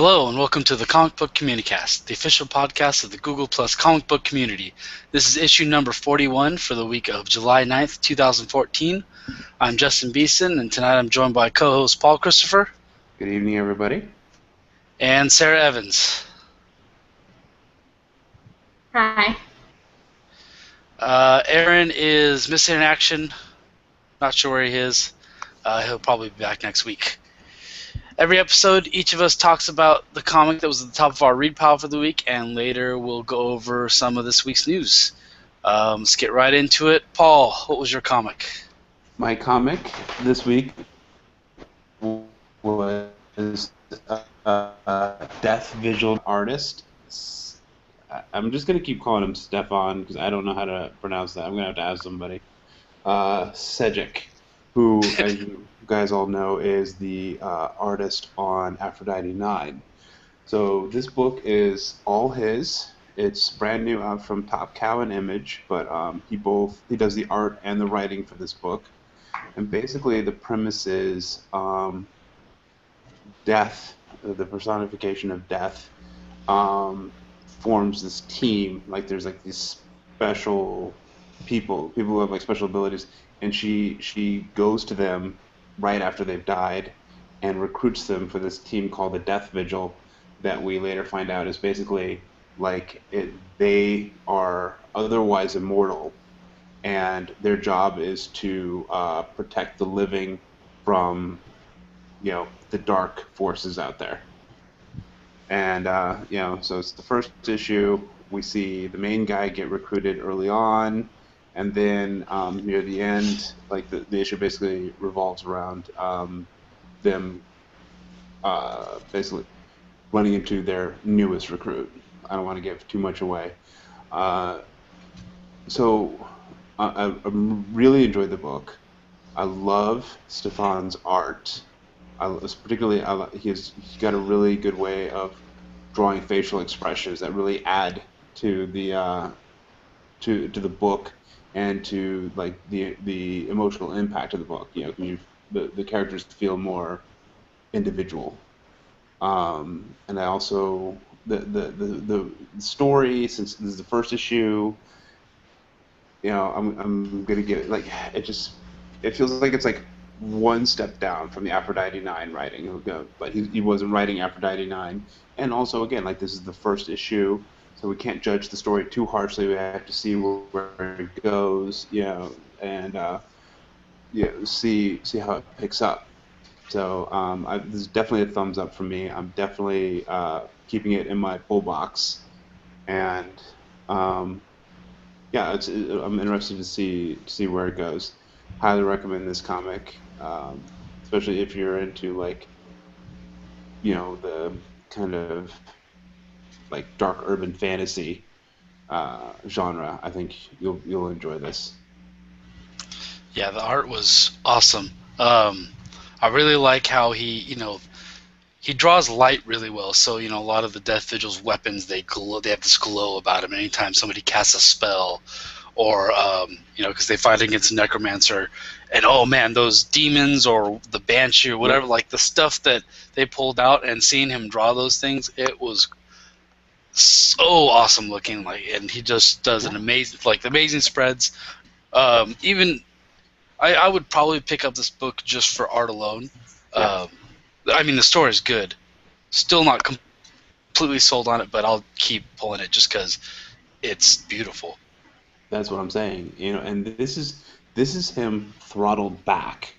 Hello and welcome to the Comic Book Communicast, the official podcast of the Google Plus comic book community. This is issue number 41 for the week of July 9th, 2014. I'm Justin Beeson, and tonight I'm joined by co-host Paul Christopher. Good evening, everybody. And Sarah Evans. Hi. Aaron is missing in action. Not sure where he is. He'll probably be back next week. Every episode, each of us talks about the comic that was at the top of our read pile for the week, and later we'll go over some of this week's news. Let's get right into it. Paul, what was your comic? My comic this week was Death Vigil artist. I'm just going to keep calling him Stefan because I don't know how to pronounce that. I'm going to have to ask somebody. Sejic, who, as you guys all know, is the artist on Aphrodite 9. So this book is all his. It's brand new out from Top Cow and Image, but he does the art and the writing for this book. And basically the premise is death, the personification of death, forms this team. Like there's like these special people who have like special abilities, and she goes to them right after they've died and recruits them for this team called the Death Vigil that we later find out is basically like they are otherwise immortal, and their job is to protect the living from the dark forces out there. And so it's the first issue. We see the main guy get recruited early on, and then near the end, like the issue basically revolves around them basically running into their newest recruit. I don't want to give too much away. So I really enjoyed the book. I love Stefan's art. He's got a really good way of drawing facial expressions that really add to the book and to like the emotional impact of the book. The characters feel more individual. And I also the story, since this is the first issue, I'm gonna give it like it feels like it's like one step down from the Aphrodite 9 writing, but he wasn't writing Aphrodite 9. And also, again, like this is the first issue, so we can't judge the story too harshly. We have to see where it goes, and see how it picks up. So this is definitely a thumbs up for me. I'm definitely keeping it in my pull box, and I'm interested to see where it goes. Highly recommend this comic, especially if you're into like the kind of like dark urban fantasy genre. I think you'll enjoy this. Yeah, the art was awesome. I really like how he draws light really well. So a lot of the Death Vigil's weapons, they glow. They have this glow about them. Anytime somebody casts a spell, or because they fight against a necromancer, and oh man, those demons or the banshee or whatever, like the stuff that they pulled out, and seeing him draw those things, it was so awesome looking. Like, and he just does an amazing spreads. Even I would probably pick up this book just for art alone. I mean, the story is good. Still not completely sold on it, but I'll keep pulling it just because it's beautiful. That's what I'm saying. And this is him throttled back.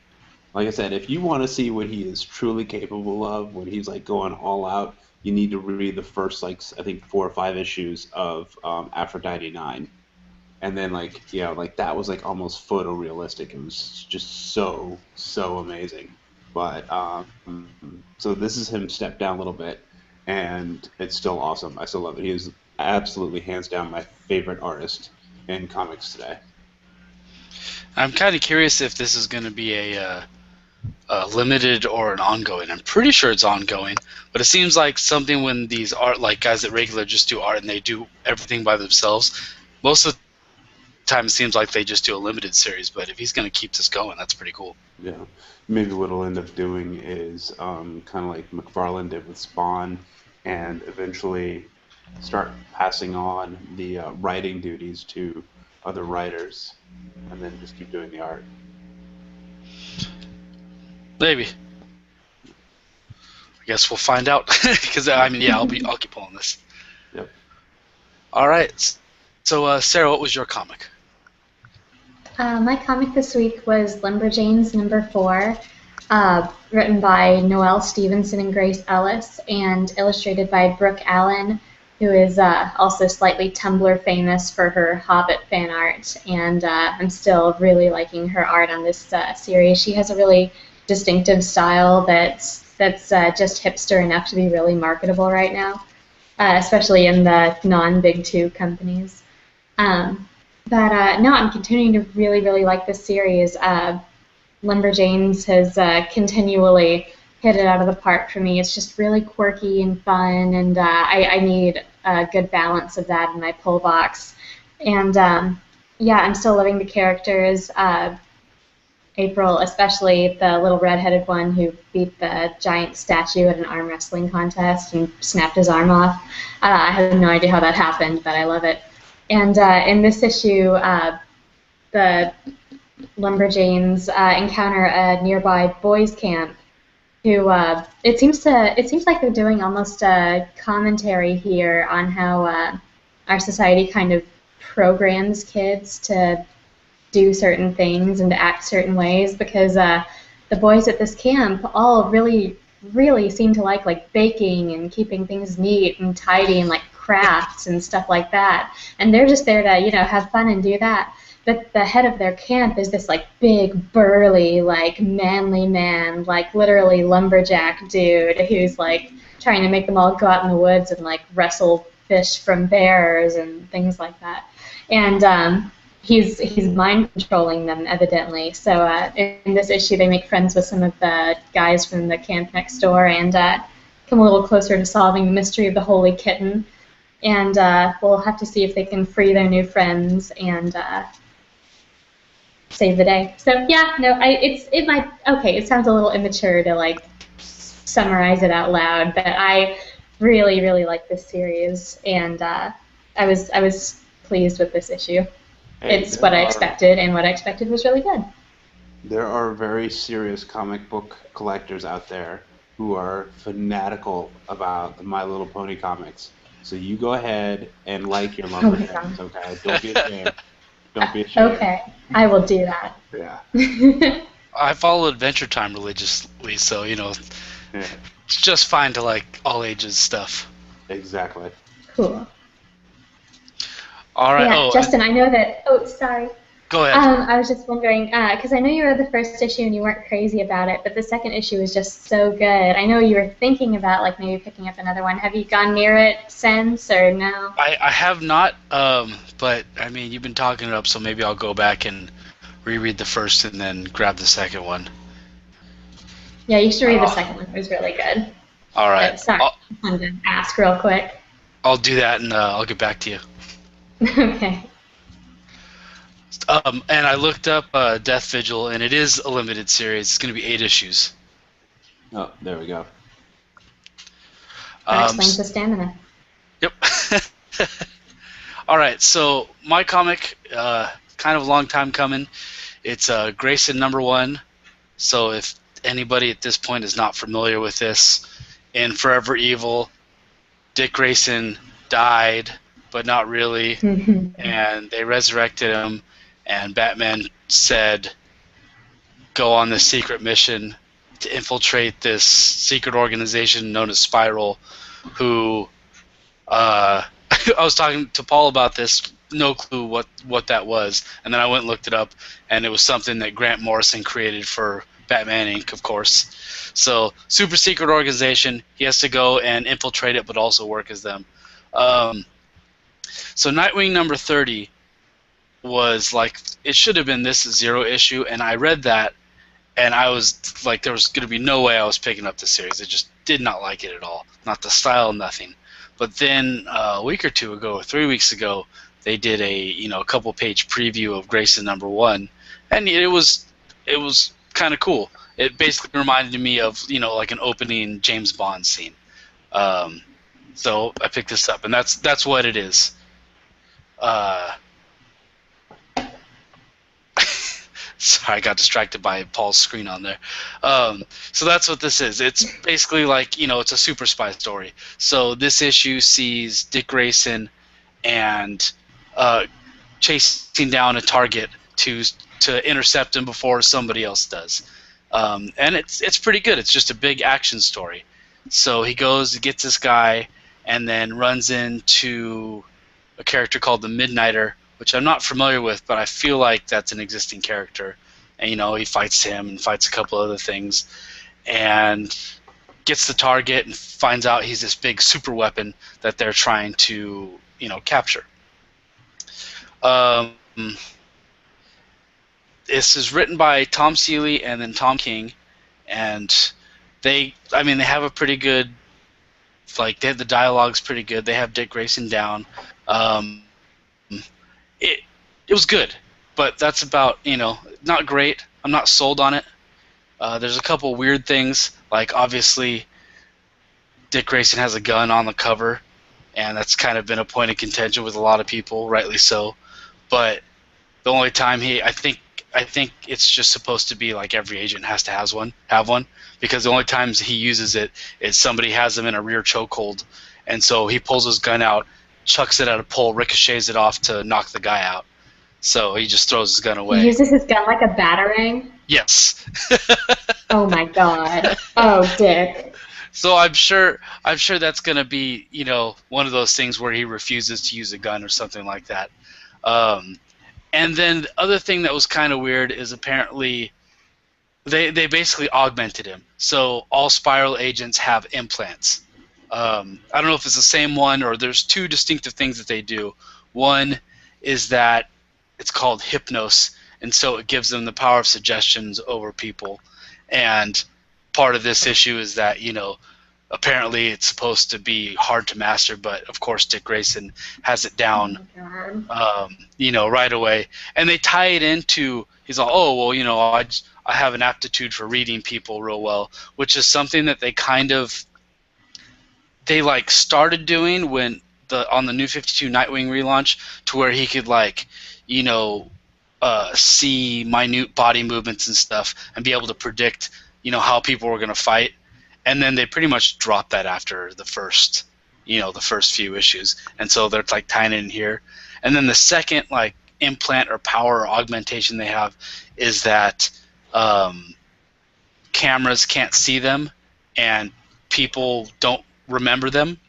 Like I said, if you want to see what he is truly capable of when he's like going all out, you need to read the first I think 4 or 5 issues of Aphrodite 9. And then that was like almost photorealistic. It was just so amazing. But so this is him stepped down a little bit, and it's still awesome. I still love it. He is absolutely hands down my favorite artist in comics today. I'm kind of curious if this is going to be a limited or an ongoing. I'm pretty sure it's ongoing, but it seems like something when these art, like guys that regular just do art and they do everything by themselves, most of the time it seems like they just do a limited series, but if he's going to keep this going, that's pretty cool. Yeah, maybe what he'll end up doing is kind of like McFarlane did with Spawn, and eventually start passing on the writing duties to other writers, and then just keep doing the art. Maybe. I guess we'll find out. Because I mean, yeah, I'll keep pulling this. Yep. All right. So, Sarah, what was your comic? My comic this week was Lumberjanes #4, written by Noelle Stevenson and Grace Ellis, and illustrated by Brooke Allen, who is also slightly Tumblr famous for her Hobbit fan art. And I'm still really liking her art on this series. She has a really distinctive style that's just hipster enough to be really marketable right now, especially in the non-Big Two companies. But no, I'm continuing to really, really like this series. Lumberjanes has continually hit it out of the park for me. It's just really quirky and fun, and I need a good balance of that in my pull box. And yeah, I'm still loving the characters. April, especially the little redheaded one who beat the giant statue at an arm wrestling contest and snapped his arm off. I have no idea how that happened, but I love it. And in this issue, the Lumberjanes encounter a nearby boys' camp. Who it seems like they're doing almost a commentary here on how our society kind of programs kids to do certain things and to act certain ways, because the boys at this camp all really seem to like baking and keeping things neat and tidy and like crafts and stuff like that, and they're just there to have fun and do that. But the head of their camp is this like big burly like manly man, like literally lumberjack dude who's like trying to make them all go out in the woods and like wrestle fish from bears and things like that. And he's mind controlling them evidently. So in this issue they make friends with some of the guys from the camp next door and come a little closer to solving the mystery of the Holy Kitten. And we'll have to see if they can free their new friends and save the day. So yeah, no, it sounds a little immature to like summarize it out loud, but I really like this series, and I was pleased with this issue. It's what I expected, and what I expected was really good. There are very serious comic book collectors out there who are fanatical about the My Little Pony comics. So you go ahead and like your Lumberjanes, okay? Don't be ashamed. Don't be ashamed. Okay, I will do that. Yeah. I follow Adventure Time religiously, so it's just fine to like all ages stuff. Exactly. Cool. All right. Yeah, Justin, I know that. Oh, sorry. Go ahead. I was just wondering, because I know you read the first issue and you weren't crazy about it, but the second issue was just so good. I know you were thinking about like maybe picking up another one. Have you gone near it since, or no? I have not, but I mean you've been talking it up, so maybe I'll go back and reread the first and then grab the second one. Yeah, you should read the second one. It was really good. All right. Sorry, I wanted to ask real quick. I'll do that and I'll get back to you. Okay. And I looked up Death Vigil, and it is a limited series. It's going to be 8 issues. Oh, there we go. That explains the stamina. Yep. All right, so my comic, kind of a long time coming. It's Grayson #1. So if anybody at this point is not familiar with this, in Forever Evil, Dick Grayson died, but not really, and they resurrected him. And Batman said, go on this secret mission to infiltrate this secret organization known as Spiral, who, I was talking to Paul about this, no clue what that was, and then I went and looked it up, and it was something that Grant Morrison created for Batman Inc., of course. So, super secret organization, he has to go and infiltrate it, but also work as them. So Nightwing #30 was like, it should have been this 0 issue, and I read that, and I was like, there was going to be no way I was picking up the series. I just did not like it at all. Not the style, nothing. But then a week or two ago, or 3 weeks ago, they did a couple page preview of Grayson #1, and it was kind of cool. It basically reminded me of like an opening James Bond scene. So I picked this up, and that's what it is. Sorry, I got distracted by Paul's screen on there. So that's what this is. It's basically like, it's a super spy story. So this issue sees Dick Grayson and chasing down a target to intercept him before somebody else does. And it's pretty good. It's just a big action story. So he goes, gets this guy, and then runs into a character called the Midnighter, which I'm not familiar with, but I feel like that's an existing character. And, he fights him and fights a couple other things and gets the target and finds out he's this big super weapon that they're trying to, capture. This is written by Tom Seeley and then Tom King, and they have a pretty good, the dialogue's pretty good. They have Dick Grayson down. It was good, but that's about, not great. I'm not sold on it. There's a couple weird things, like obviously Dick Grayson has a gun on the cover, and that's kind of been a point of contention with a lot of people, rightly so. But the only time I think it's just supposed to be like every agent has to have one, because the only times he uses it is somebody has him in a rear chokehold, and so he pulls his gun out, chucks it at a pole, ricochets it off to knock the guy out. So he just throws his gun away. He uses his gun like a batarang? Yes. Oh my god. Oh, Dick. So I'm sure that's going to be, one of those things where he refuses to use a gun or something like that. And then the other thing that was kind of weird is apparently they basically augmented him. So all Spiral agents have implants. I don't know if it's the same one or there's two distinctive things that they do. One is that it's called hypnos, and so it gives them the power of suggestions over people. And part of this issue is that, apparently it's supposed to be hard to master, but of course Dick Grayson has it down, right away. And they tie it into, he's all, oh, well, I have an aptitude for reading people real well, which is something that they started doing when on the New 52 Nightwing relaunch, to where he could see minute body movements and stuff and be able to predict how people were going to fight. And then they pretty much dropped that after the first few issues, and so they're tying it in here. And then the second implant or power or augmentation they have is that cameras can't see them and people don't remember them,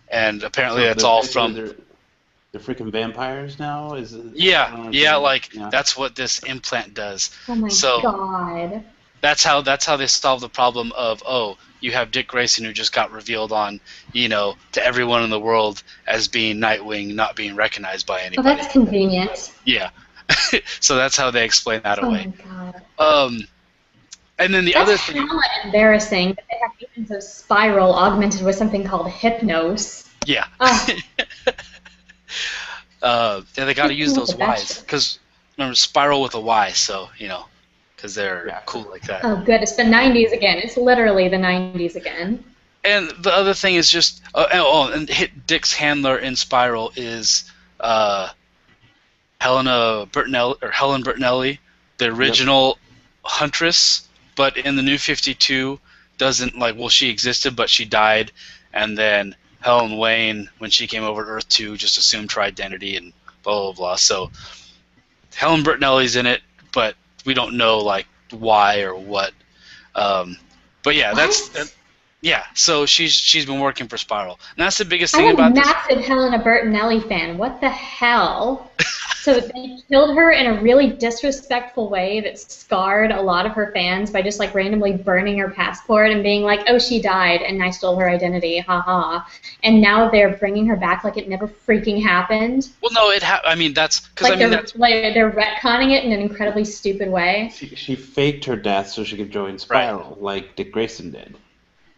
and apparently that's all from the freaking vampires now. Is it? Yeah, that's what this implant does. Oh my god. That's how they solve the problem of, you have Dick Grayson who just got revealed on, to everyone in the world as being Nightwing, not being recognized by anybody. Well, that's convenient. Yeah. So that's how they explain that away. Oh my god. And then that's other thing. That's hella embarrassing that they have agents of Spiral augmented with something called hypnos. Yeah. Oh. They got to use those Ys, because remember Spiral with a Y, so because they're cool like that. Oh, good. It's the 90s again. It's literally the 90s again. And the other thing is just, and Dick's handler in Spiral is Helen Bertinelli, the original Huntress, but in the New 52 doesn't she existed, but she died, and then Helen Wayne, when she came over to Earth 2, just assumed her identity and blah blah blah. So Helen Bertinelli's in it, but we don't know why or what. But yeah, so she's been working for Spiral, and that's the biggest thing about this. I'm a massive Helena Bertinelli fan. What the hell? So they killed her in a really disrespectful way that scarred a lot of her fans by just randomly burning her passport and being like, oh, she died and I stole her identity, haha. And now they're bringing her back like it never freaking happened. Well, no, that's because they're retconning it in an incredibly stupid way. She faked her death so she could join Spiral, like Dick Grayson did.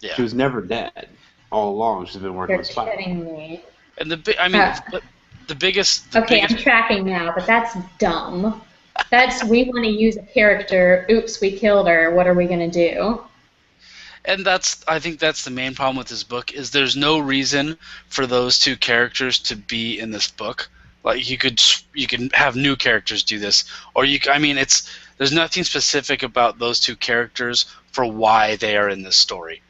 Yeah. She was never dead all along. She's been working with Spiral. You're kidding me. And the biggest. Okay, I'm tracking now, but that's dumb. We want to use a character. Oops, we killed her. What are we gonna do? And I think that's the main problem with this book is there's no reason for those two characters to be in this book. Like you can have new characters do this, or there's nothing specific about those two characters for why they are in this story.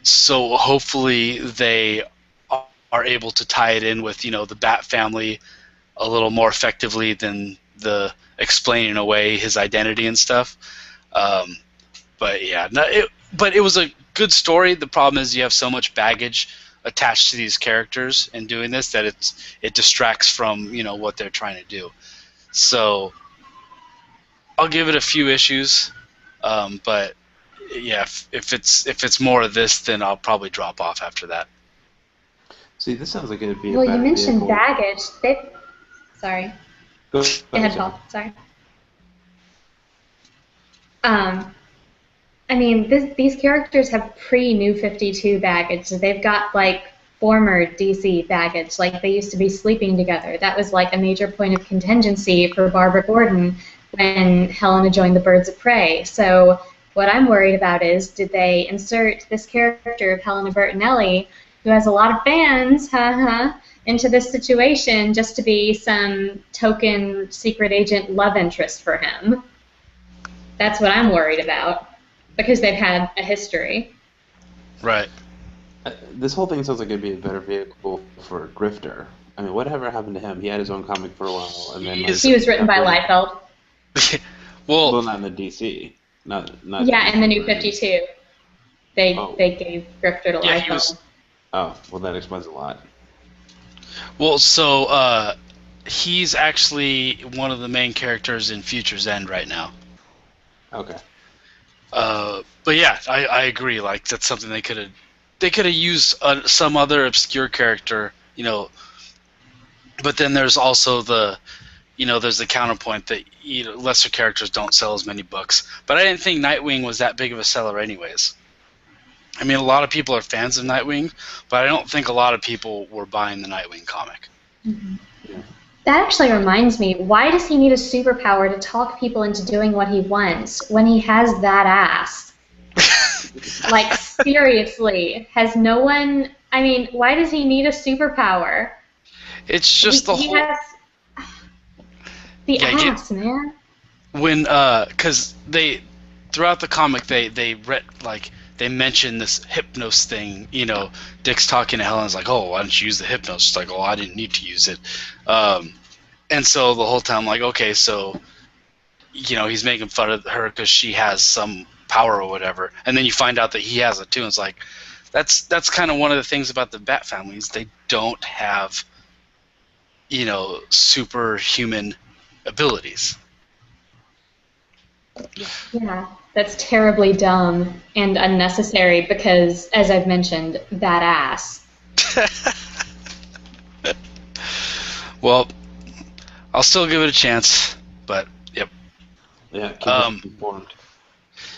So hopefully they are able to tie it in with the Bat family a little more effectively than the explaining away his identity and stuff. But yeah, but it was a good story. The problem is you have so much baggage attached to these characters in doing this that it distracts from what they're trying to do. So I'll give it a few issues, but yeah, if it's more of this, then I'll probably drop off after that. See, this sounds like it'd be a Well, better you mentioned vehicle. baggage. Sorry. Go ahead, sorry. Paul. Sorry. I mean, these characters have pre-New 52 baggage. They've got, like, former DC baggage. Like, they used to be sleeping together. That was, like, a major point of contingency for Barbara Gordon when Helena joined the Birds of Prey. So what I'm worried about is, did they insert this character of Helena Bertinelli, who has a lot of fans, into this situation just to be some token secret agent love interest for him? That's what I'm worried about. Because they've had a history. Right. This whole thing sounds like it'd be a better vehicle for Grifter. I mean, whatever happened to him? He had his own comic for a while, and then he was written by Liefeld. well, not in the DC. Not. Yeah, in the New 52, they gave Grifter to Liefeld. Oh, well, that explains a lot. Well, so he's actually one of the main characters in Future's End right now. Okay. But yeah, I agree. Like that's something they could have used some other obscure character, But then there's also there's the counterpoint that lesser characters don't sell as many books. But I didn't think Nightwing was that big of a seller, anyways. I mean, a lot of people are fans of Nightwing, but I don't think a lot of people were buying the Nightwing comic. Mm-hmm. Yeah. That actually reminds me, why does he need a superpower to talk people into doing what he wants when he has that ass? Like, seriously, has no one... I mean, why does he need a superpower? It's just he has the ass, man. When, because throughout the comic, they mention this Hypnos thing, Dick's talking to Helen's like, oh, why didn't you use the Hypnos? She's like, oh, I didn't need to use it. And so the whole time, like, okay, so, he's making fun of her because she has some power or whatever. And then you find out that he has it too. And it's like, that's kind of one of the things about the Bat families. They don't have, superhuman abilities. Yeah, that's terribly dumb and unnecessary because, as I've mentioned, that ass. Well, I'll still give it a chance, but yep. Yeah, keep us informed.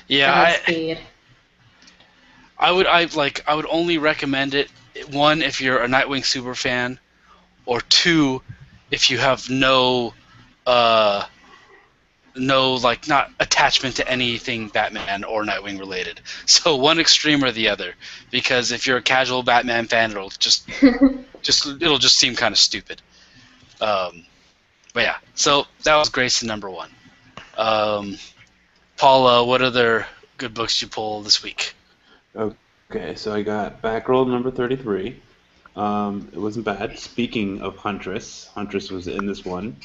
Yeah, I would only recommend it, one, if you're a Nightwing super fan, or two, if you have no not attachment to anything Batman or Nightwing related. So one extreme or the other, because if you're a casual Batman fan, it'll just seem kind of stupid. But yeah, so that was Grayson number 1. Paula, what other good books you pull this week? Okay, so I got Batgirl number 33. It wasn't bad. Speaking of Huntress was in this one,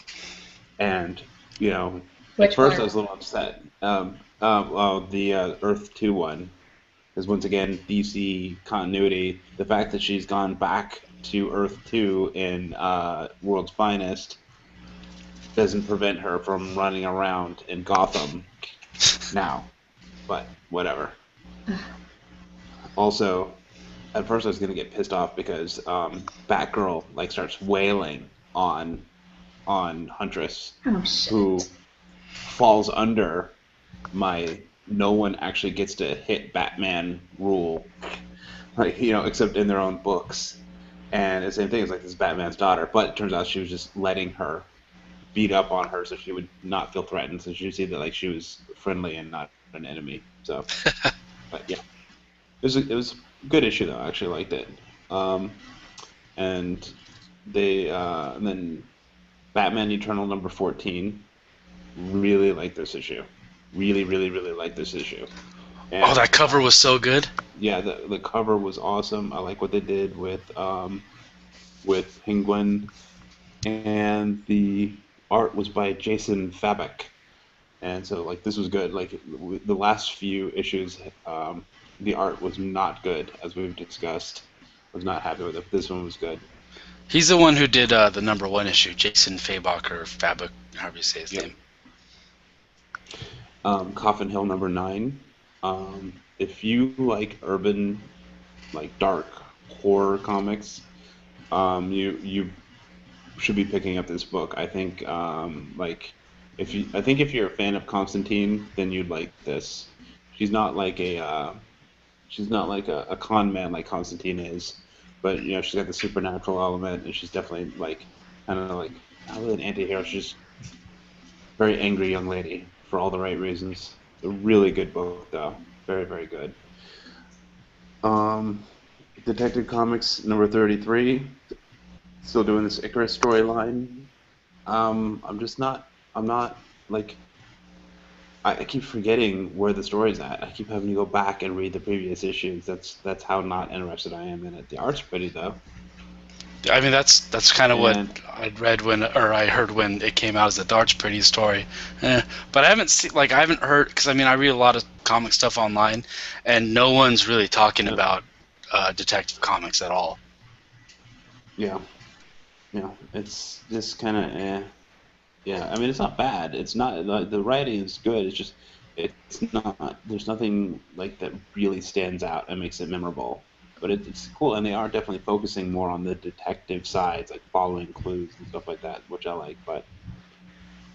and at first I was a little upset. The Earth 2 one, because once again DC continuity. The fact that she's gone back to Earth 2 in World's Finest doesn't prevent her from running around in Gotham now, but whatever. Also, at first I was gonna get pissed off because Batgirl starts wailing on Huntress, who falls under my no one actually gets to hit Batman rule, except in their own books. And the same thing is like this is Batman's daughter, but it turns out she was just letting her beat up on her so she would not feel threatened. So she would see that like she was friendly and not an enemy. So, but yeah, it was a good issue though. I actually liked it. And and then Batman Eternal number 14. Really like this issue. Really, really, really like this issue. And, that cover was so good. Yeah, the cover was awesome. I like what they did with Penguin, and the art was by Jason Fabok. And so like this was good. Like the last few issues, the art was not good, as we've discussed. I was not happy with it. This one was good. He's the one who did the number 1 issue, Jason Fabok or Fabok, however you say his name. Coffin Hill number 9. If you like urban, like dark horror comics, you should be picking up this book. I think if you're a fan of Constantine, then you'd like this. She's not like a con man like Constantine is, but she's got the supernatural element, and she's definitely like kind of like not really an anti-hero. She's just a very angry young lady for all the right reasons. It's a really good book though, very very good. Detective Comics number 33. Still doing this Icarus storyline. I'm not like I keep forgetting where the story's at. I keep having to go back and read the previous issues. That's how not interested I am in it. The art's pretty though. I mean, that's kind of what I'd read I heard when it came out as the Dart's Pretty story. But I haven't heard, because I mean I read a lot of comic stuff online, and no one's really talking about Detective Comics at all. Yeah, it's just kind of Yeah, I mean it's not bad. It's not the writing is good. It's not. There's nothing like that really stands out and makes it memorable. But it's cool, and they are definitely focusing more on the detective sides, like following clues and stuff like that, which I like. But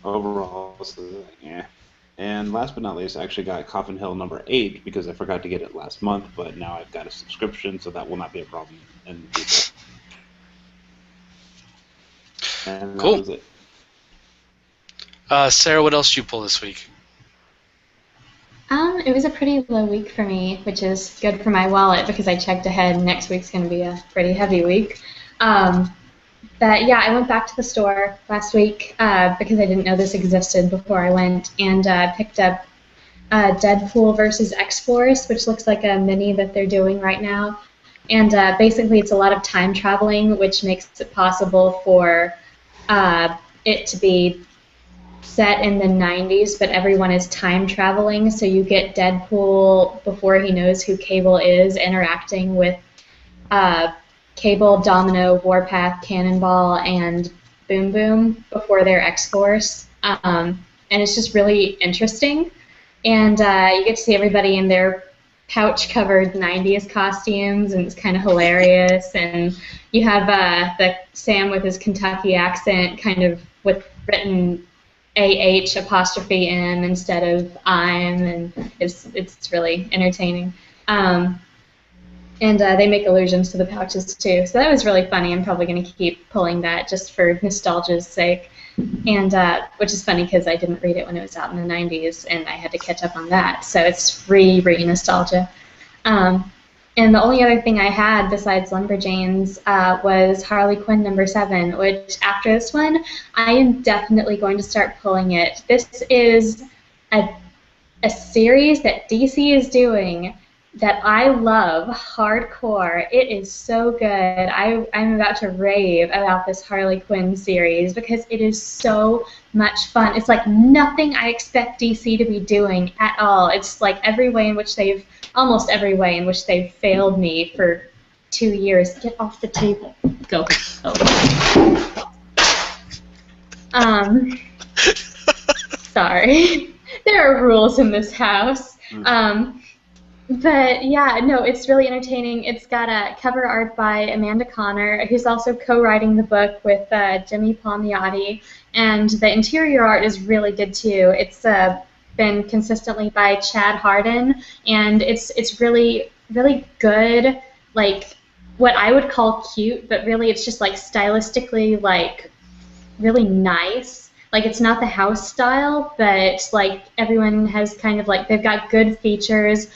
overall, it's like, yeah. And last but not least, I actually got Coffin Hill number 8 because I forgot to get it last month, but now I've got a subscription, so that will not be a problem in the future. And cool. That was it. Sarah, what else did you pull this week? It was a pretty low week for me, which is good for my wallet because I checked ahead. Next week's going to be a pretty heavy week. But yeah, I went back to the store last week because I didn't know this existed before I went, and picked up Deadpool versus X-Force, which looks like a mini that they're doing right now. And basically it's a lot of time traveling, which makes it possible for it to be set in the 90s, but everyone is time traveling, so you get Deadpool before he knows who Cable is interacting with Cable, Domino, Warpath, Cannonball, and Boom Boom before their X-Force. And it's just really interesting. And you get to see everybody in their pouch-covered 90s costumes, and it's kind of hilarious. And you have the Sam with his Kentucky accent kind of with written AH apostrophe M instead of I'm, and it's really entertaining. And they make allusions to the pouches too, so that was really funny. I'm probably going to keep pulling that just for nostalgia's sake, and which is funny because I didn't read it when it was out in the 90s, and I had to catch up on that, so it's nostalgia. And the only other thing I had besides Lumberjanes was Harley Quinn number 7, which after this one, I am definitely going to start pulling it. This is a series that DC is doing that I love hardcore. It is so good. I'm about to rave about this Harley Quinn series because it is so much fun. It's like nothing I expect DC to be doing at all. It's like almost every way in which they've failed me for 2 years. Get off the table. Go. Sorry. There are rules in this house. But yeah, no, it's really entertaining. It's got a cover art by Amanda Connor, who's also co-writing the book with Jimmy Palmiotti, and the interior art is really good too. It's been consistently by Chad Harden, and it's really really good, like what I would call cute, but really it's just like stylistically like really nice. Like it's not the house style, but like everyone has kind of like they've got good features,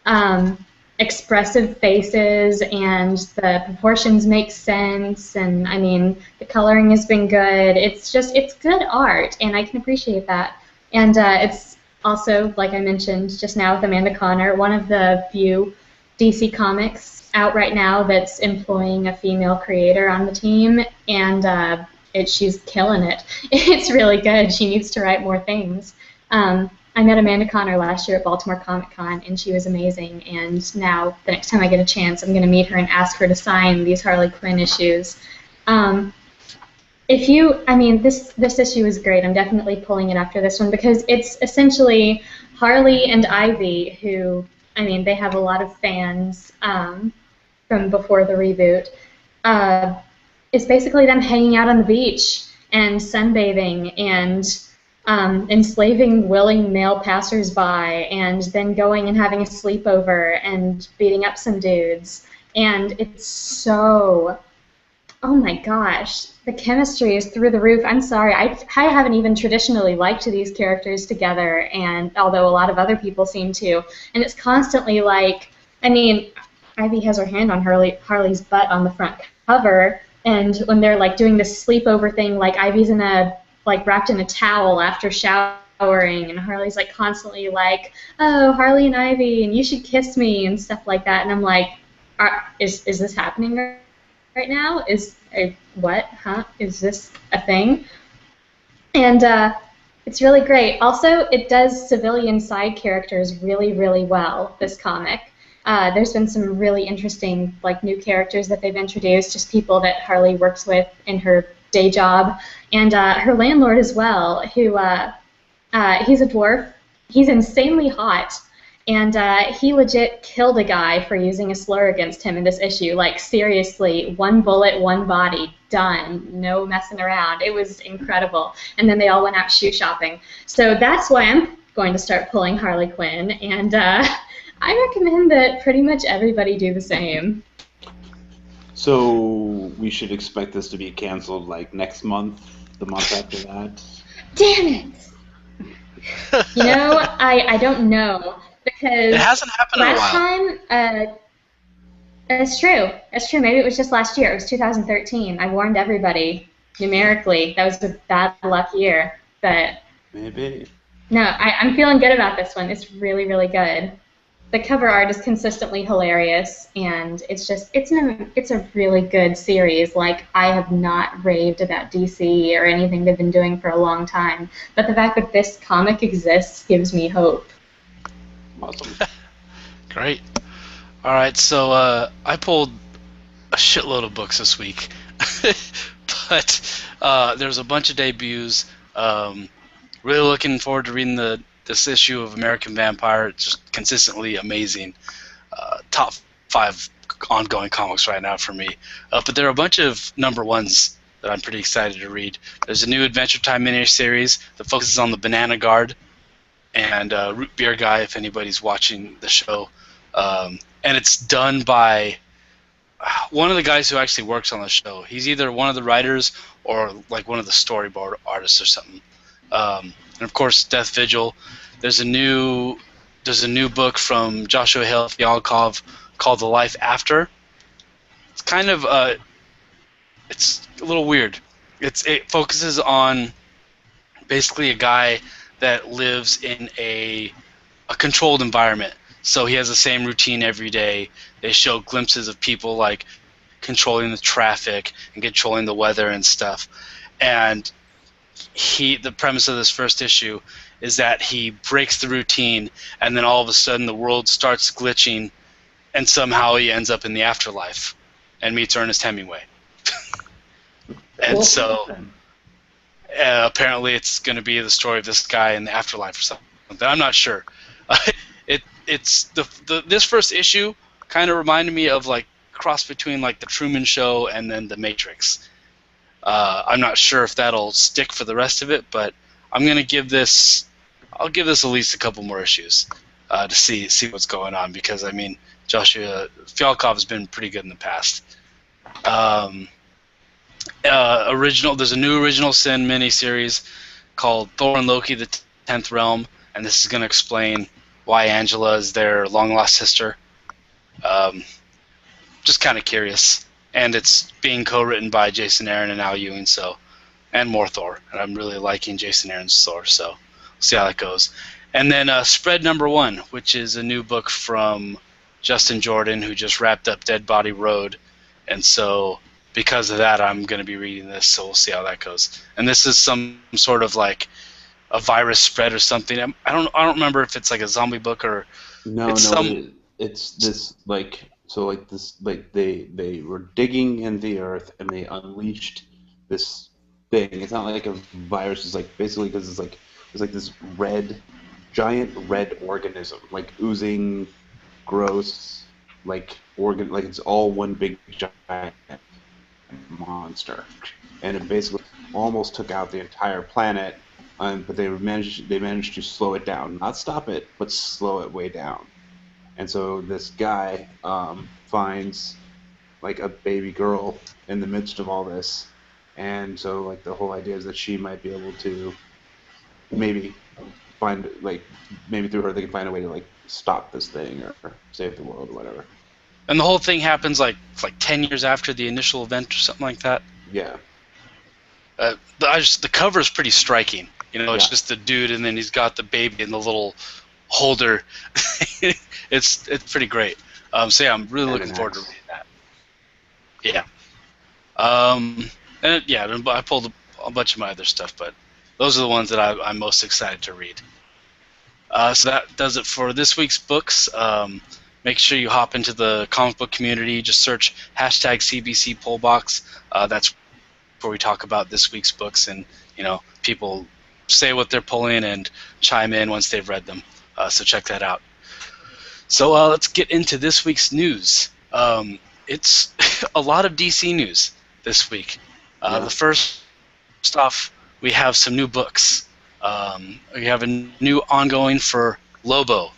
um, expressive faces, and the proportions make sense. And I mean the coloring has been good. It's good art, and I can appreciate that. And it's also, like I mentioned just now with Amanda Conner, one of the few DC Comics out right now that's employing a female creator on the team, and she's killing it. It's really good. She needs to write more things. I met Amanda Conner last year at Baltimore Comic Con, and she was amazing. And now, the next time I get a chance, I'm going to meet her and ask her to sign these Harley Quinn issues. This issue is great. I'm definitely pulling it after this one because it's essentially Harley and Ivy, who, I mean, they have a lot of fans from before the reboot. It's basically them hanging out on the beach and sunbathing and enslaving willing male passersby and then going and having a sleepover and beating up some dudes. And it's so, oh my gosh, the chemistry is through the roof. I'm sorry, I haven't even traditionally liked these characters together, and although a lot of other people seem to. And it's constantly like, I mean, Ivy has her hand on Harley's butt on the front cover, and when they're like doing this sleepover thing, like Ivy's wrapped in a towel after showering, and Harley's like constantly like, oh, Harley and Ivy, and you should kiss me and stuff like that. And I'm like, is this happening right now? What? Huh? Is this a thing? And it's really great. Also, it does civilian side characters really, really well, this comic. There's been some really interesting new characters that they've introduced, just people that Harley works with in her day job, and her landlord as well, who he's a dwarf. He's insanely hot, and he legit killed a guy for using a slur against him in this issue. Like, seriously, one bullet, one body, done. No messing around. It was incredible. And then they all went out shoe shopping. So that's why I'm going to start pulling Harley Quinn, and I recommend that pretty much everybody do the same. So we should expect this to be canceled next month, the month after that? Damn it! You know, I don't know, because it hasn't happened in a while. Last time, it's true. It's true. Maybe it was just last year. It was 2013. I warned everybody numerically. That was a bad luck year, but maybe. No, I'm feeling good about this one. It's really, really good. The cover art is consistently hilarious, and it's a really good series. Like, I have not raved about DC or anything they've been doing for a long time, but the fact that this comic exists gives me hope. Awesome. Great. All right, so I pulled a shitload of books this week, but there's a bunch of debuts. Really looking forward to reading this issue of American Vampire. It's just consistently amazing. Top 5 ongoing comics right now for me. But there are a bunch of number ones that I'm pretty excited to read. There's a new Adventure Time miniseries that focuses on the Banana Guard and Root Beer Guy, if anybody's watching the show. And it's done by one of the guys who actually works on the show. He's either one of the writers or one of the storyboard artists or something. And of course, Death Vigil. There's a new book from Joshua Hill Fialkov called The Life After. It's kind of it's a little weird. It focuses on basically a guy that lives in a controlled environment. So he has the same routine every day. They show glimpses of people controlling the traffic and controlling the weather and stuff. And the premise of this first issue is that he breaks the routine, and then all of a sudden the world starts glitching, and somehow he ends up in the afterlife and meets Ernest Hemingway. And so apparently it's going to be the story of this guy in the afterlife or something. I'm not sure. This first issue kind of reminded me of cross between the Truman Show and then The Matrix. I'm not sure if that'll stick for the rest of it, but I'm gonna give this. I'll give this at least a couple more issues. to see what's going on, because I mean Joshua Fialkov has been pretty good in the past. There's a new Original Sin miniseries called Thor and Loki: The 10th Realm, and this is going to explain why Angela is their long-lost sister. Just kind of curious. And it's being co-written by Jason Aaron and Al Ewing, and more Thor. And I'm really liking Jason Aaron's Thor, so we'll see how that goes. And then Spread Number 1, which is a new book from Justin Jordan, who just wrapped up Dead Body Road. And so because of that, I'm going to be reading this, so we'll see how that goes. And this is some sort of like a virus spread or something. I don't remember if it's like a zombie book or it's this they were digging in the earth and they unleashed this thing. It's not like a virus. It's like basically because it's like this giant red organism, like oozing, gross, like it's all one big giant monster, and it basically almost took out the entire planet. But they managed to slow it down, not stop it, but slow it way down. And so this guy finds like a baby girl in the midst of all this, and so like the whole idea is that she might be able to maybe through her they can find a way to like stop this thing or save the world or whatever. And the whole thing happens like 10 years after the initial event or something like that. Yeah. The cover is pretty striking. It's just the dude, and then he's got the baby in the little holder. It's pretty great. So yeah, I'm really looking forward to reading that. Yeah. I pulled a bunch of my other stuff, but those are the ones that I'm most excited to read. So that does it for this week's books. Make sure you hop into the comic book community. Just search #CBC Pollbox. That's where we talk about this week's books, and people say what they're pulling and chime in once they've read them. So check that out. So let's get into this week's news. It's a lot of DC news this week. The first off, we have some new books. We have a new ongoing for Lobo.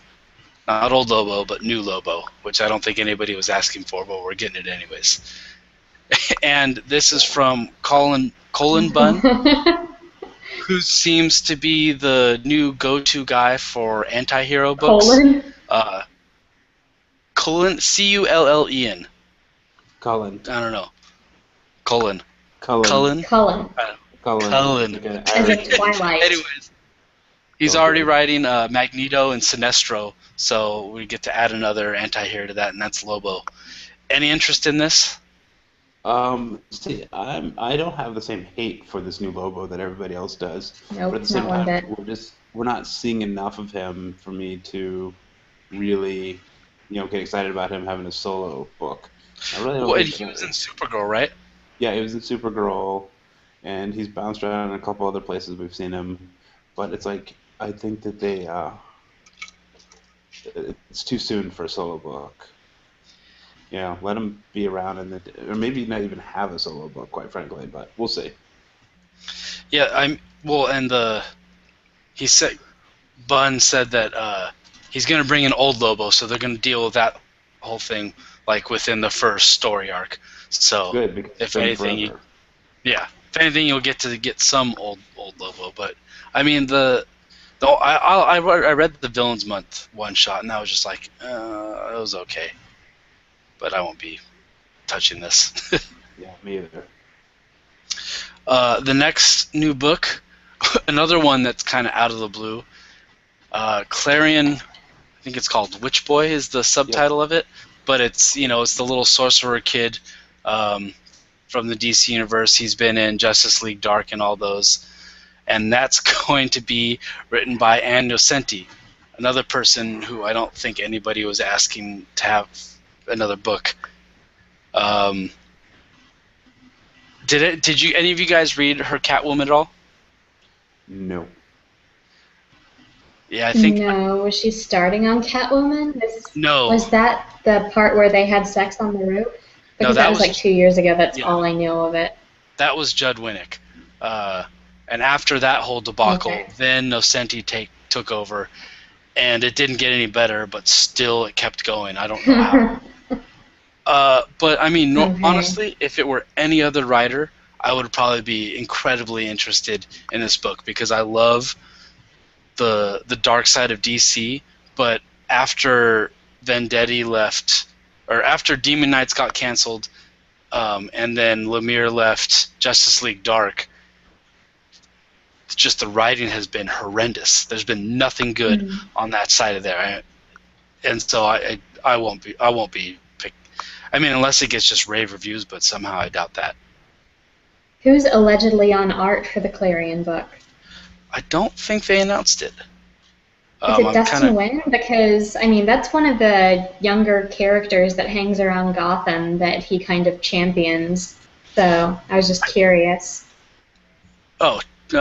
Not old Lobo, but new Lobo, which I don't think anybody was asking for, but we're getting it anyways. And this is from Colin Bunn, who seems to be the new go-to guy for anti-hero books. Cullen, C-U-L-L-E-N. Cullen. I don't know. Cullen. Cullen. As in Twilight. Anyways, he's already writing Magneto and Sinestro, so we get to add another anti-hero to that, and that's Lobo. Any interest in this? See, I don't have the same hate for this new Lobo that everybody else does. Nope, but at the same not one time, bit. we're not seeing enough of him for me to really, get excited about him having a solo book. I really don't. Well, he was in Supergirl, right? Yeah, he was in Supergirl, and he's bounced around in a couple other places we've seen him. But it's like I think that it's too soon for a solo book. Let him be around, or maybe not even have a solo book, quite frankly. But we'll see. Yeah, Bunn said that he's going to bring in old Lobo, so they're going to deal with that whole thing like within the first story arc. So good, if anything, you'll get to get some old Lobo. But I mean, I read the Villains Month one shot, and I was just like, it was okay. But I won't be touching this. Yeah, me either. The next new book, another one that's kind of out of the blue. Klarion, I think it's called Witch Boy is the subtitle of it, but it's it's the little sorcerer kid from the DC universe. He's been in Justice League Dark and all those, and that's going to be written by Ann Nocenti, another person who I don't think anybody was asking to have another book. Did you any of you guys read her Catwoman at all? No. Yeah, I think. No, was she starting on Catwoman? No. Was that the part where they had sex on the roof? Because that was like 2 years ago. That's all I knew of it. That was Judd Winnick. And after that whole debacle, then Nocenti took over. and it didn't get any better, but still it kept going. I don't know how. But I mean, Okay. honestly, if it were any other writer, I would probably be incredibly interested in this book because I love the dark side of DC. But after Vendetti left, or after Demon Knights got canceled, and then Lemire left Justice League Dark, just the writing has been horrendous. There's been nothing good Hmm. on that side of there, and so I won't be picked. I mean, unless it gets just rave reviews, but somehow I doubt that. Who's allegedly on art for the Klarion book? I don't think they announced it. Is it I'm kind of Dustin Nguyen? Because, I mean, that's one of the younger characters that hangs around Gotham that he kind of champions. So I was just curious.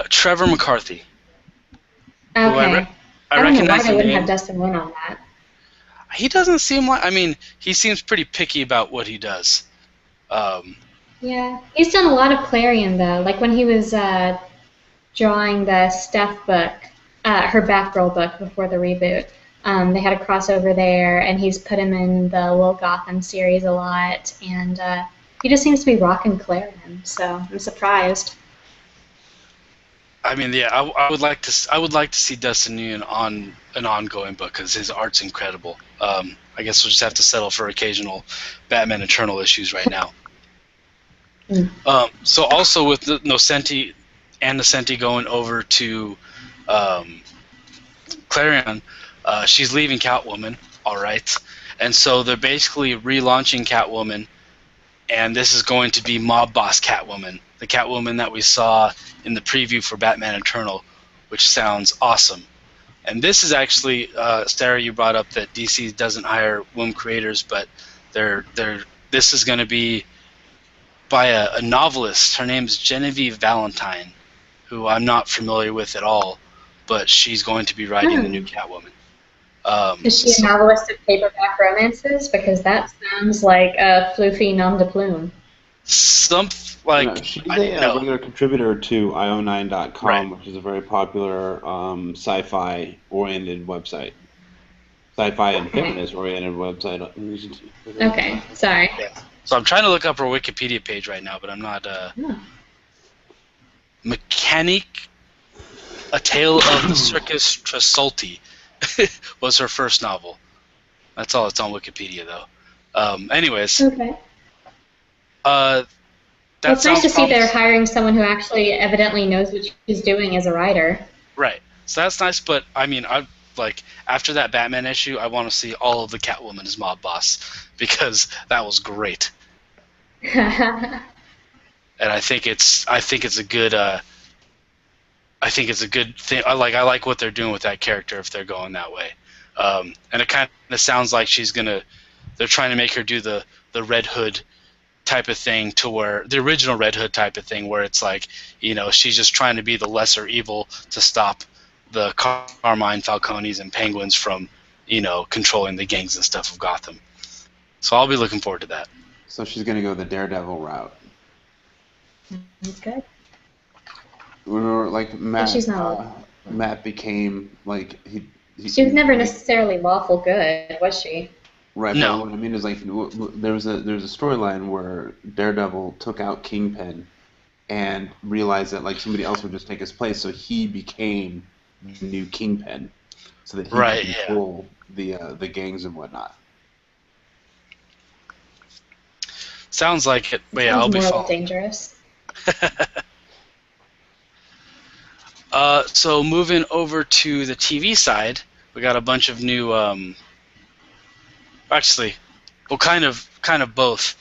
Trevor McCarthy, who Okay. I I don't know why recognize they the wouldn't have name. Dustin Nguyen on that. He doesn't seem like. I mean, he seems pretty picky about what he does. Um, Yeah. He's done a lot of Klarion, though. Like when he was drawing the Steph book, her Batgirl book before the reboot. They had a crossover there, and he's put him in the Will Gotham series a lot, and he just seems to be rocking Klarion, so I'm surprised. I mean, yeah, I would like to. I would like to see Dustin Nguyen on an ongoing book because his art's incredible. I guess we'll just have to settle for occasional Batman Eternal issues right now. Mm. So also with Nocenti and Nocenti going over to Klarion, she's leaving Catwoman. All right, and so they're basically relaunching Catwoman, and this is going to be Mob Boss Catwoman, the Catwoman that we saw in the preview for Batman Eternal, which sounds awesome. And this is actually, Sarah, you brought up that DC doesn't hire womb creators, but this is going to be by a novelist. Her name's Genevieve Valentine, who I'm not familiar with at all, but she's going to be writing the new Hmm. Catwoman. Is she a So novelist of paperback romances? Because that sounds like a floofy nom de plume. some No, like she's I a no regular contributor to right. io9.com, which is a very popular sci-fi oriented website. Sci-fi and Okay. feminist oriented website. Okay. Sorry. Yeah. So I'm trying to look up her Wikipedia page right now, but I'm not. Oh. Mechanique, A Tale of the Circus Tresolti was her first novel. That's all it's on Wikipedia, though. Anyways, Okay. uh, Well, that it's nice sounds to see they're promising. hiring someone who actually evidently knows what she's doing as a writer. Right. So that's nice, but I mean, I like after that Batman issue, I want to see all of the Catwoman as mob boss because that was great, and I think it's a good I think it's a good thing. I like what they're doing with that character if they're going that way. And it kind of sounds like they're trying to make her do the Red Hood type of thing to where the original Red Hood type of thing where it's like, she's just trying to be the lesser evil to stop the Carmine Falcones and Penguins from, controlling the gangs and stuff of Gotham. So I'll be looking forward to that. So she's gonna go the Daredevil route. That's good. Remember, like But Matt, she's not. Matt became like She was never like necessarily lawful good, was she? right. But No. what I mean is like there was a storyline where Daredevil took out Kingpin and realized that like somebody else would just take his place, so he became the new Kingpin, so that he could Right, yeah. control the gangs and whatnot. Sounds like it, but yeah, Sounds I'll be morally following. dangerous. So moving over to the TV side, we got a bunch of new. Actually, well, kind of both.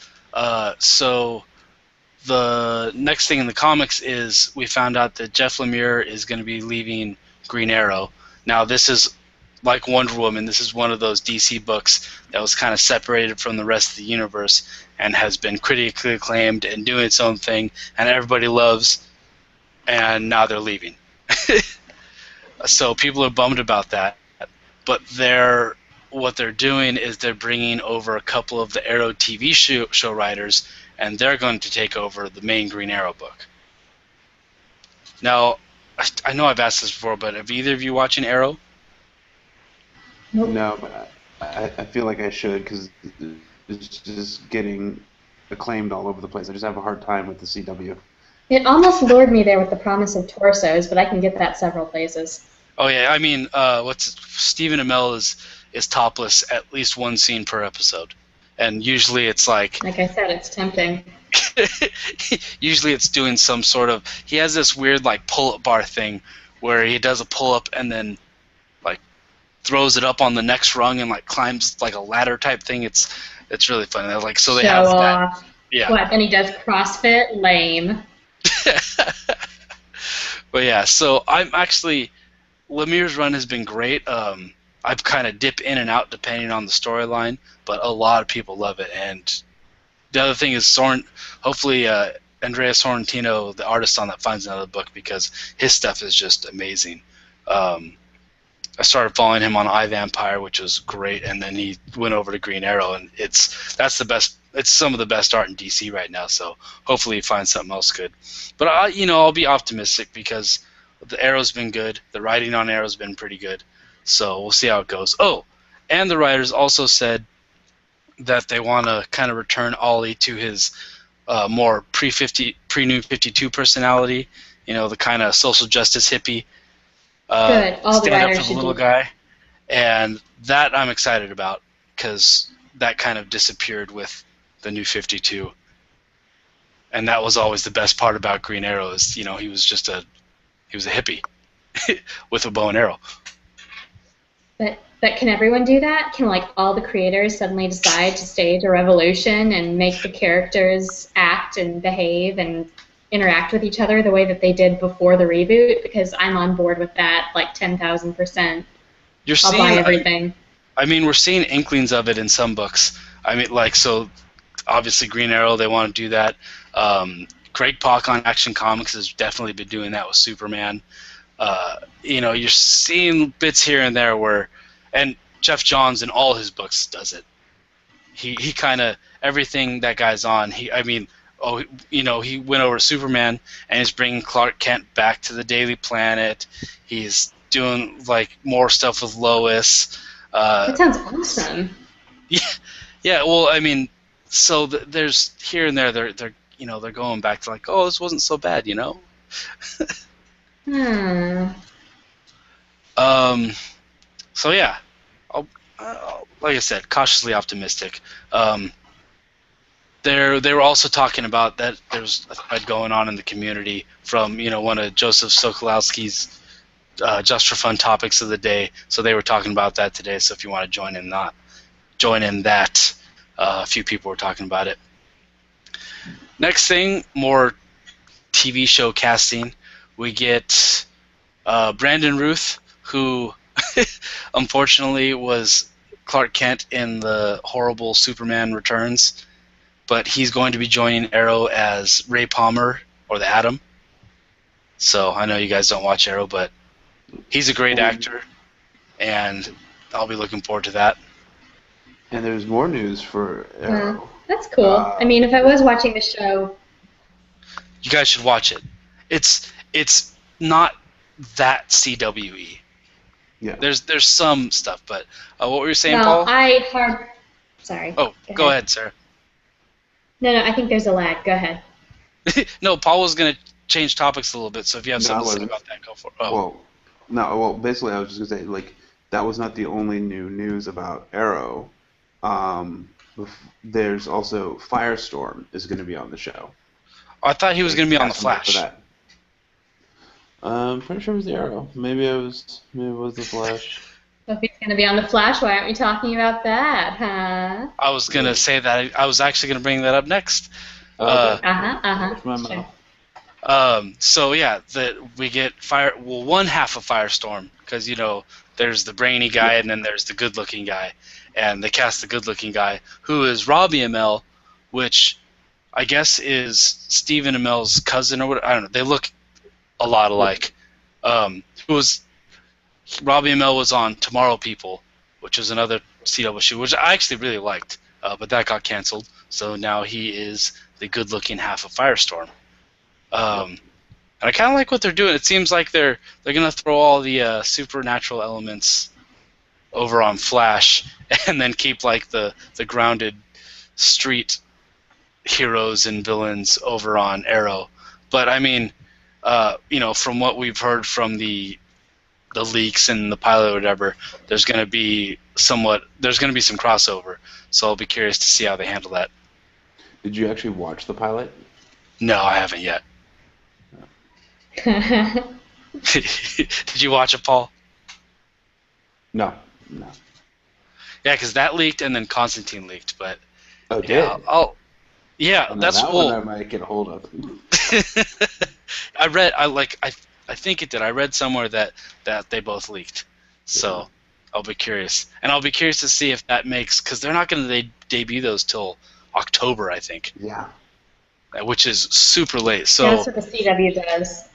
So the next thing in the comics is we found out that Jeff Lemire is going to be leaving Green Arrow. Now, this is like Wonder Woman. This is one of those DC books that was kind of separated from the rest of the universe and has been critically acclaimed and doing its own thing, and everybody loves. And now they're leaving. So people are bummed about that. But what they're doing is they're bringing over a couple of the Arrow TV show writers, and they're going to take over the main Green Arrow book. Now, I know I've asked this before, but have either of you watching Arrow? Nope. No, but I feel like I should because it's just getting acclaimed all over the place. I just have a hard time with the CW. It almost lured me there with the promise of torsos, but I can get that several places. Oh yeah, I mean, what's Stephen Amell is topless at least one scene per episode, and usually it's like Like I said, it's tempting. usually it's doing some sort of. He has this weird like pull-up bar thing where he does a pull-up and then like throws it up on the next rung and like climbs like a ladder type thing. It's really funny. They're like so they Show have that. off. Yeah. What? And he does CrossFit? Lame. But yeah, so I'm actually Lemire's run has been great. I've kind of dip in and out depending on the storyline, but a lot of people love it. And the other thing is hopefully Andrea Sorrentino, the artist on that, finds another book because his stuff is just amazing. I started following him on iVampire, which was great, and then he went over to Green Arrow, and that's the best. It's some of the best art in DC right now. So hopefully he finds something else good. But I'll be optimistic because the Arrow's been good. The writing on Arrow's been pretty good. So we'll see how it goes. Oh, and the writers also said that they want to kind of return Ollie to his more pre-New 52 personality. You know, the kind of social justice hippie. Good. All the Stand up writers for the should little do that. guy, and that I'm excited about because that kind of disappeared with the New 52, and that was always the best part about Green Arrow is he was a hippie with a bow and arrow. But can everyone do that? Can like all the creators suddenly decide to stage a revolution and make the characters act and behave and interact with each other the way that they did before the reboot? Because I'm on board with that like 10,000%. You're I'll seeing buy everything. I mean, we're seeing inklings of it in some books. I mean, like, so obviously Green Arrow, they want to do that. Greg Pak on Action Comics has definitely been doing that with Superman. You're seeing bits here and there and Jeff Johns in all his books does it. He kind of, everything that guy's on, he went over to Superman and he's bringing Clark Kent back to the Daily Planet. He's doing, like, more stuff with Lois. That sounds awesome. Yeah. Well, I mean, so there's here and there they're going back to like, oh, this wasn't so bad, So yeah, like I said, cautiously optimistic. They were also talking about that there's a thread going on in the community from one of Joseph Sokolowski's Just for Fun topics of the day. So they were talking about that today. So if you want to join in that, a few people were talking about it. Next thing, more TV show casting. We get Brandon Routh, who unfortunately was Clark Kent in the horrible Superman Returns, but he's going to be joining Arrow as Ray Palmer or the Atom. So I know you guys don't watch Arrow, but he's a great actor, and I'll be looking forward to that. And there's more news for Arrow. That's cool. I mean, if I was watching the show, you guys should watch it. It's not that CWE. Yeah. There's some stuff, but what were you saying, well, Paul? Sorry. Oh, go ahead, sir. No, I think there's a lag. Go ahead. No, Paul was going to change topics a little bit, so if you have something to say about that, go for it. Oh. Well, basically, I was just going to say, like, that was not the only new news about Arrow. There's also Firestorm is going to be on the show. I thought he was going to be on the Flash. I'm pretty sure it was the Arrow. Maybe it was the Flash. So if he's going to be on the Flash, why aren't we talking about that, huh? I was going to say that. I was actually going to bring that up next. Sure. So yeah, we get one half of Firestorm because there's the brainy guy and then there's the good-looking guy, and they cast the good-looking guy who is Robbie Amell, which I guess is Stephen Amell's cousin or what. I don't know. They look a lot alike. Robbie Amell was on Tomorrow People, which is another CW show, which I actually really liked, but that got canceled. So now he is the good-looking half of Firestorm. And I kind of like what they're doing. It seems like they're going to throw all the supernatural elements over on Flash, and then keep like the grounded street heroes and villains over on Arrow. But I mean, from what we've heard from the leaks and the pilot or whatever, there's going to be some crossover. So I'll be curious to see how they handle that. Did you actually watch the pilot? No, I haven't yet. Did you watch it, Paul? No. Yeah, because that leaked and then Constantine leaked, but oh, did? That's that cool. one I might get a hold of. I think it did. I read somewhere that they both leaked, so I'll be curious, and I'll be curious to see if that makes, because they're not going to debut those till October, I think. Yeah. Which is super late. So that's what the CW does.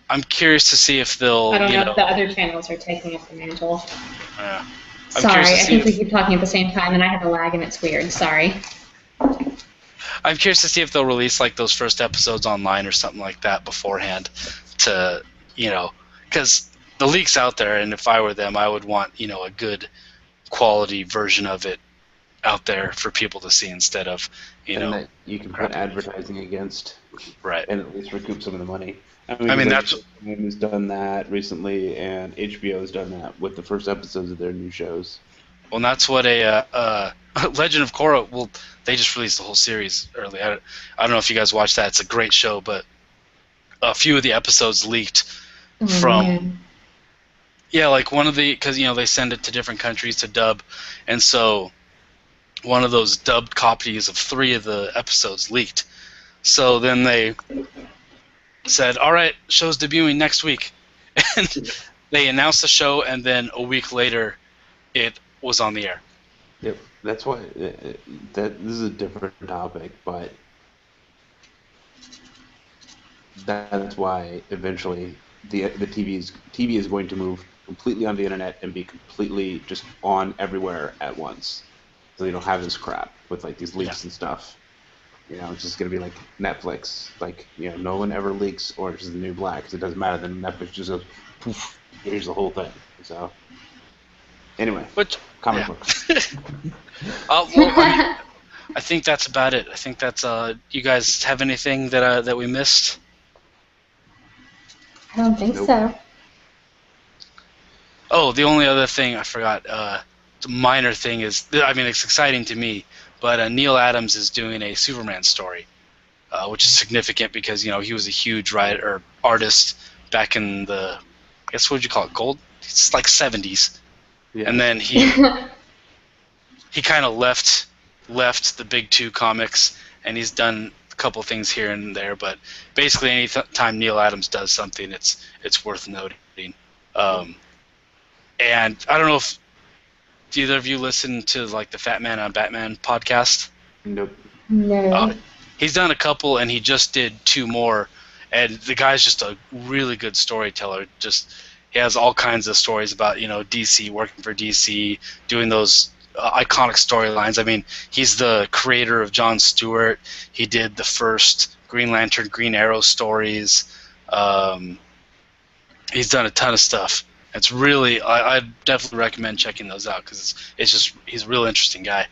I'm curious to see if they'll. I don't know if the other channels are taking up the mantle. Yeah. Sorry, I think we keep talking at the same time, and I have a lag, and it's weird. Sorry. I'm curious to see if they'll release like those first episodes online or something like that beforehand, to because the leak's out there, and if I were them, I would want a good quality version of it out there for people to see instead of that you can put advertising against, right, and at least recoup some of the money. I mean that's has done that recently, and HBO has done that with the first episodes of their new shows. Well, that's what a Legend of Korra. Well, they just released the whole series early. I don't know if you guys watched that. It's a great show, but a few of the episodes leaked from. Man. Yeah, like one of because they send it to different countries to dub, and so one of those dubbed copies of 3 of the episodes leaked. So then they said, "All right, show's debuting next week," and they announced the show, and then a week later, it was on the air. Yep, that's why this is a different topic, but that's why eventually the TV is going to move completely on the internet and be completely just on everywhere at once. So you don't have this crap with like these leaks and stuff. It's just gonna be like Netflix. Like no one ever leaks Orange is the New Black, because it doesn't matter. Then Netflix just goes, poof, here's the whole thing. So anyway, comic books. I think that's about it. I think that's. You guys have anything that we missed? I don't think so. Oh, the only other thing I forgot. It's a minor thing is. I mean, it's exciting to me, but Neal Adams is doing a Superman story, which is significant because he was a huge artist back in the. I guess what would you call it? Gold. It's like 70s. Yeah. And then he kind of left the big 2 comics, and he's done a couple things here and there, but basically any time Neal Adams does something, it's worth noting. And I don't know if either of you listen to like the Fat Man on Batman podcast. Nope. No. He's done a couple, and he just did 2 more, and the guy's just a really good storyteller. He has all kinds of stories about DC, working for DC, doing those iconic storylines. I mean, he's the creator of Jon Stewart. He did the first Green Lantern, Green Arrow stories. He's done a ton of stuff. It's really, I definitely recommend checking those out because he's a real interesting guy.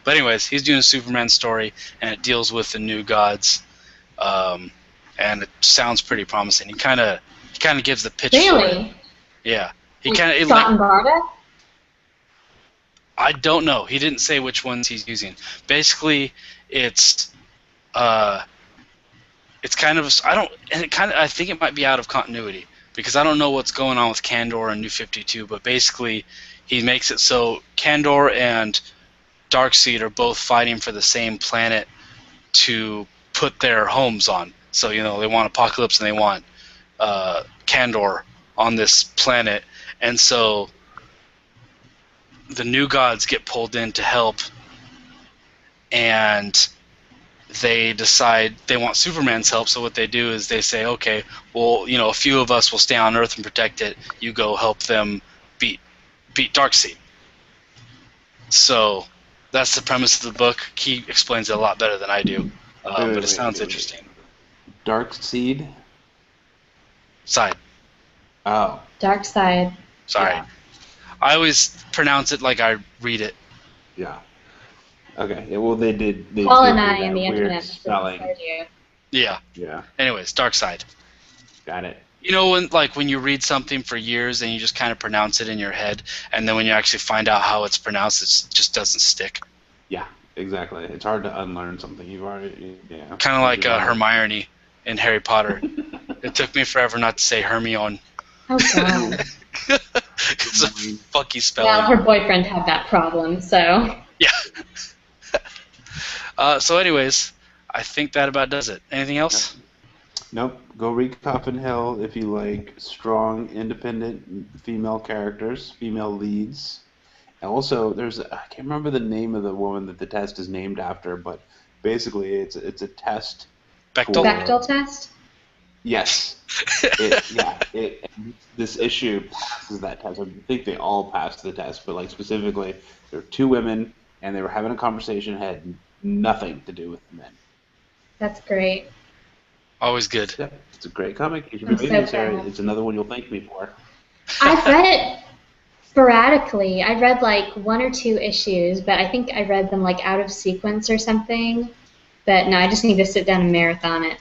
But anyways, he's doing a Superman story, and it deals with the new gods, and it sounds pretty promising. He kind of gives the pitch. Really? For it. Yeah. Scott and Garda? I don't know. He didn't say which ones he's using. Basically, it's kind of I think it might be out of continuity because I don't know what's going on with Kandor and New 52, but basically he makes it so Kandor and Darkseid are both fighting for the same planet to put their homes on. So, they want Apocalypse and they want Kandor on this planet, and so the new gods get pulled in to help, and they decide they want Superman's help. So what they do is they say, okay, well, a few of us will stay on Earth and protect it. You go help them beat Darkseid. So that's the premise of the book. He explains it a lot better than I do, but it sounds interesting. Darkseid? Side. Oh. Dark Side. Sorry. Yeah. I always pronounce it like I read it. Yeah. Okay. Yeah, well, they did. They Paul did and do I that and the weird internet spelling. misheard you. Yeah. Yeah. Anyways, dark side. Got it. You know when you read something for years and you just kind of pronounce it in your head, and then when you actually find out how it's pronounced, it just doesn't stick. Yeah. Exactly. It's hard to unlearn something you've already. Yeah. Kind of like Hermione in Harry Potter. It took me forever not to say Hermione. Oh god. It's a funky spelling. Well, her boyfriend had that problem, so. Yeah. So anyways, I think that about does it. Anything else? Nope. Go read Coffin Hill if you like strong, independent female characters, female leads. And also, I can't remember the name of the woman that the test is named after, but basically it's a test. Bechdel? Bechdel test? Yes. This issue passes that test. I think they all passed the test, but like specifically, there were two women, and they were having a conversation that had nothing to do with the men. That's great. Always good. Yeah, it's a great comic. You should I'm be reading it, so Sarah. proud. It's another one you'll thank me for. I've read it sporadically. I read like 1 or 2 issues, but I think I read them like out of sequence or something. But no, I just need to sit down and marathon it.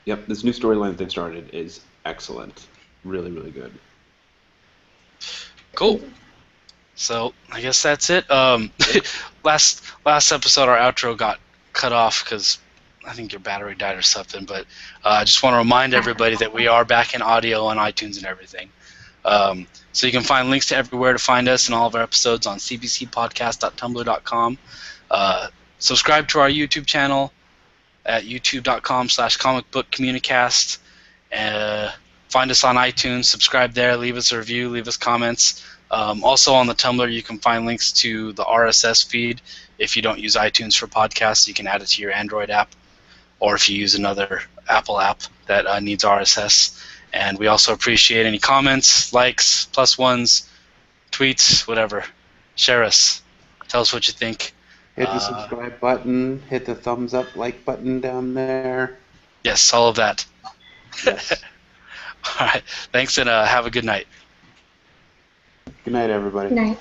Yep, this new storyline they've started is excellent. Really, really good. Cool. So I guess that's it. Last episode, our outro got cut off because I think your battery died or something. But I just want to remind everybody that we are back in audio on iTunes and everything. So you can find links to everywhere to find us and all of our episodes on cbcpodcast.tumblr.com. Subscribe to our YouTube channel at youtube.com/comicbookcommunicast. Find us on iTunes, subscribe there, leave us a review, leave us comments. Also on the Tumblr, you can find links to the RSS feed. If you don't use iTunes for podcasts, you can add it to your Android app, or if you use another Apple app that needs RSS. And we also appreciate any comments, likes, +1s, tweets, whatever. Share us. Tell us what you think. Hit the subscribe button. Hit the thumbs up like button down there. Yes, all of that. Yes. All right. Thanks, and have a good night. Good night, everybody. Good night.